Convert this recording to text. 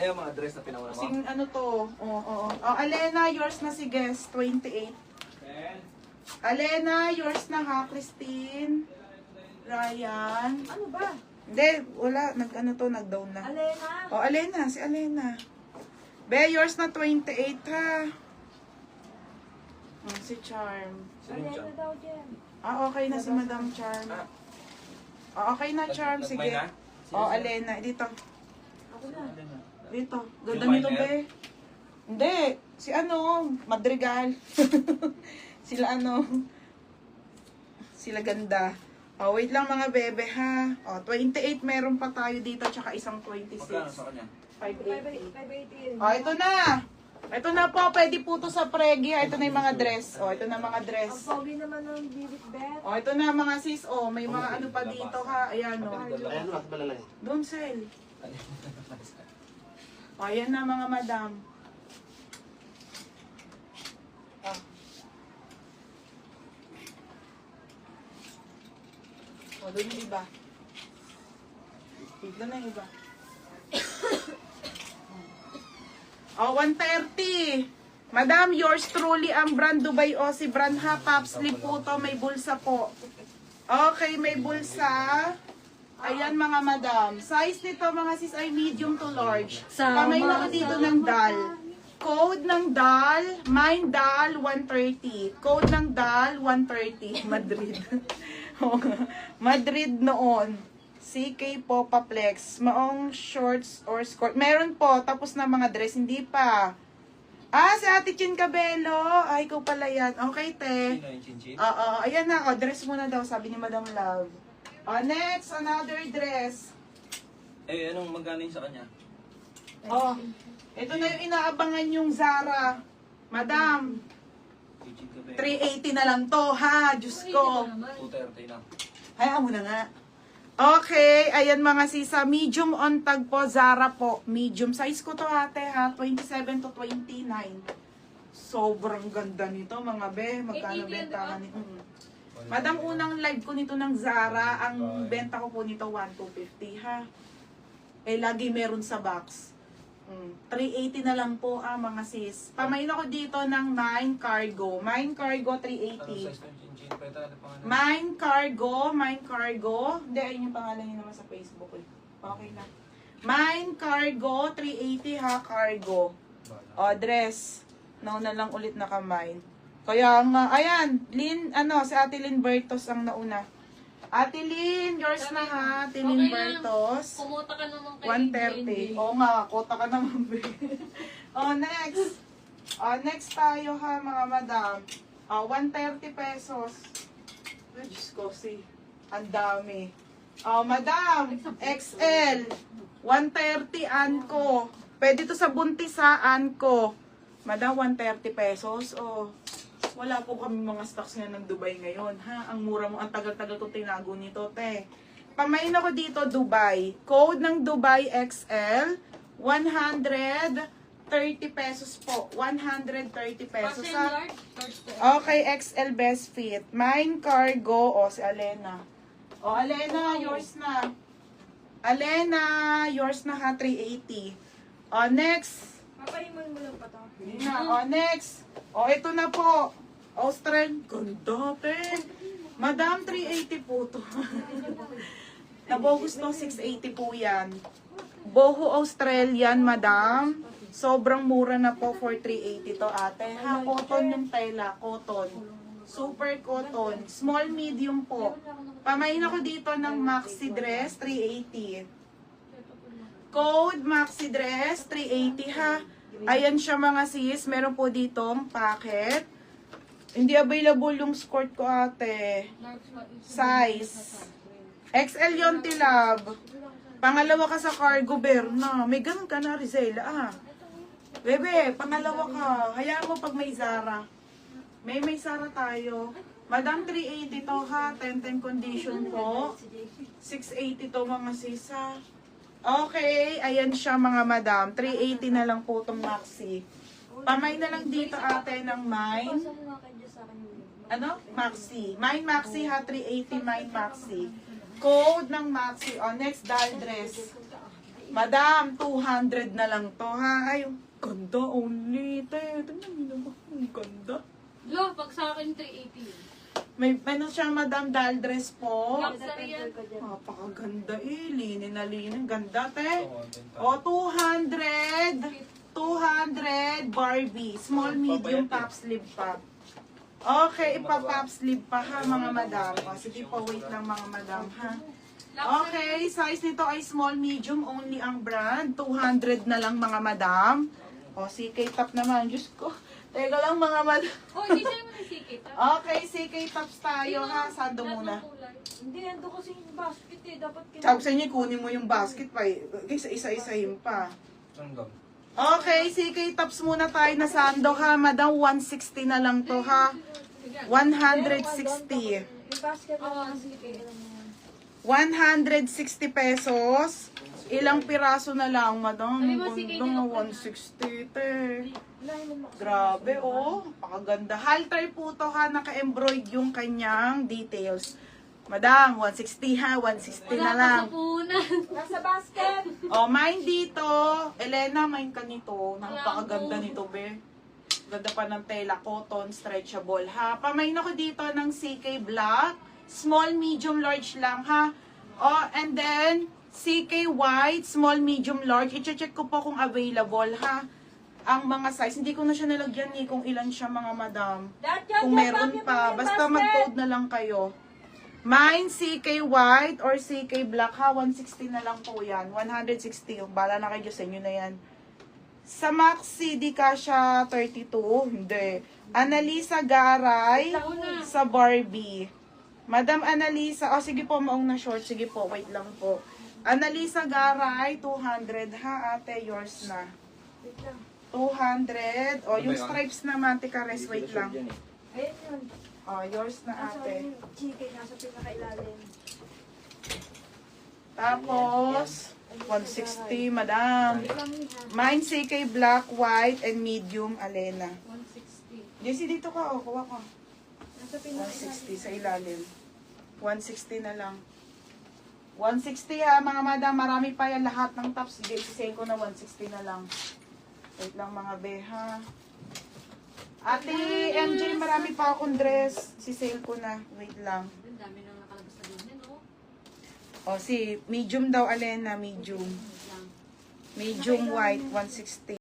yung mga dress na pinauna mo? Sing ano to? Oo. Oh, Alena, yours na si Guest, 28. Alena, yours na ha, Christine. Ryan. Ano ba? Hindi, wala. Nag-down na. Alena? Oh, Alena, si Alena. Be, yours na 28 ha. Si Charm. Sino Alena dyan? daw dyan. Okay na si Madam Charm. Okay na, Charm. Sige. Nagmay na? Alena. Dito. Ako na. Dito. Ganda Yung nito, minor? be. Hindi. Si Madrigal. Sila Sila ganda. Wait lang mga bebe ha. 28 meron pa tayo dito tsaka isang 26. Magkano sa kanya? 580. 580. Ito na. Ito na po. Pwede po to sa pregi. Ito na yung mga dress. Ito na mga Ang dress. pogi naman ng Birit Bet. Ito na mga sis. May mga ano pa dito ha. Ayan o. Ayan, bakit ba lalaki? Don't sell. Ayan na mga madam. Doon yung iba. Dito na yung iba. 130. Madam, yours truly ang brand Dubai Aussie brand ha. Pop sleeve po to. May bulsa po. Okay, may bulsa. Ayan mga madam. Size nito mga sis ay medium to large. Kamay na ko dito ng DAL. Code ng DAL, mine DAL 130. Code ng DAL 130. Madrid. Madrid noon. CK po Paplex. Maong shorts or skirt. Meron po. Tapos na mga dress. Hindi pa. Si Ate Chin Cabello. Ay, ikaw pala yan. Okay, te. Sino yung chinchin? Ayan na. Dress muna daw. Sabi ni Madam Love. Next, another dress. Anong magkano yung sa kanya? Ito na yung inaabangan yung Zara. Madam, Chinchin ka ba? 380 na lang to, ha? Diyos ko. 230 na. Hayaan mo na nga. Okay, ayan mga sisa. Medium on tag po, Zara po. Medium size ko to ate, ha? 27 to 29. Sobrang ganda nito, mga be. Magkano bentahan nito? Madam, unang live ko nito ng Zara. Ang benta ko po nito, 1,250, ha? Lagi meron sa box. 380 na lang po, mga sis. Pamain ako dito ng Mine Cargo. Mine Cargo, Anong 380. size ng chinchin? Pwede ano pangalan? Mine Cargo. Hindi, ayun yung pangalan niya naman sa Facebook. Okay na. Mine Cargo, 380 ha, cargo. Dress. Nauna lang ulit na kamay. Kaya nga, ayan, si Ate Lynn Bertos ang nauna. Ate Lynn, yours na ha, Ate Lynn Bertos. Kumuta ka naman kay 130. Oo nga, kota ka naman. Next. Next tayo ha, mga madam. 130 pesos. Ay, Diyos ko, ang dami. Madam, XL. 130 Anko. Pwede to sa buntis ha, Anko. Madam, 130 pesos. Wala po kami mga stocks nga ng Dubai ngayon, ha? Ang mura mo, ang tagal-tagal ko tinago nito, te. Pamain ako dito, Dubai. Code ng Dubai XL, 130 pesos po. 130 pesos, ha? Okay, XL best fit. Mine Cargo, si Alena. Alena, yours na. Alena, yours na ha, 380. Next. Papahimol mo lang pa to. Next. Ito na po. Australian. Ganda, te. Madam, 380 po to. Nabogus to, 680 po yan. Boho Australian, madam. Sobrang mura na po for 380 to, ate. Ha, cotton yung tela. Cotton. Super cotton. Small, medium po. Pamain ako dito ng maxi dress, 380. Code maxi dress, 380 ha. Ayan siya mga sis. Meron po ditong packet. Hindi available yung skirt ko ate. Size. XL yon tilab. Pangalawa ka sa cargo bear na. May ganun ka na Rizela Bebe, pangalawa ka. Hayaan mo pag may Zara. May Zara tayo. Madam, 380 to ha. 10-10 condition po. 680 to mga sisa. Okay, ayan siya mga madam. 380 na lang po itong maxi. Pamay na lang dito ate ng mine. Maxi. Mine maxi ha, 380 mine maxi. Code ng maxi. Next, doll dress. Madam, 200 na lang to, ha? Ay, ganda only. Te, tingnan mo naman. Ang ganda. Lo, pag sa akin 380 yun. May ano siya, madam, dahil dress po. Luxury yan. Napakaganda eh. Linin na linin. Ganda, te. Oh, O, 200. 200 Barbie. Small, medium, pop sleeve pa. Okay, ipa-pop sleeve pa ha, mga madam. O, sige po, wait lang mga madam, ha. Okay, size nito ay small, medium, only ang brand. 200 na lang mga madam. O, CK top naman. Diyos ko. Teka lang mga madam. Oh, hindi siya mo ng sikit. Okay, CK tops tayo ha. Sando muna. Hindi, ando kasi yung basket eh. Dapat Sabi sa inyo, kunin mo yung basket pa. Isa-isahin pa. Tanggap. Okay, CK tops muna tayo na sando ha. Madam, 160 na lang to ha. 160. yung basket Oo, lang. sige. 160 pesos. Ilang piraso na lang, madam? Sabi mo, CK Ganda nila nga, pa na. 160 te. Unahin mo kasi. Grabe, oh. Pakaganda. Halter po to ha. Naka-embroid yung kanyang details. Madam, 160 ha. 160 na lang. Wala pa sa punan. Nasa basket! Oh, mine dito. Elena, mine ka nito. Napakaganda nito, be. Ganda pa ng tela, cotton, stretchable, ha. Pamain ako dito ng CK Black. Small, medium, large lang, ha. Oh, and then, CK White, small, medium, large. I-check ko po kung available, ha. Ang mga size, hindi ko na siya nalagyan ni kung ilan siya, mga madam. Lahat yan, Kung yan, meron bakit pa, yung basta basket? mag-code na lang kayo. Mine, CK White or CK Black, ha. 160 na lang po yan. 160 yung. Bala na kayo sa inyo na yan. Sa Maxi, di ka siya 32. Hindi. Annalisa Garay sa Barbie. Madam Annalisa, sige po, maong na short. Sige po, wait lang po. Annalisa Garay, 200 ha, ate, yours na. Wait lang. 200. Yung stripes naman, tikares, wait lang. Ayun yun. Yours na Nasa ate. yung chicken, nasa pinakailalim. Tapos, 160, madam. Wait lang yun ha. Mine, CK Black, White, and Medium, Alena. 160. Jesse, dito ka, kuha ka. Nasa pinakailalim. 160 sa ilalim. 160 na lang. 160 ha, mga madam. Marami pa yan lahat ng tops. Sige, isisale ko na 160 na lang. Wait lang mga beha. Ate, MJ, marami pa akong dress. Sisale ko na. Wait lang. Ang dami nang nakalabas na ganyan, no? Si medium daw, Alena. Medium. Wait lang. Medium white, 160.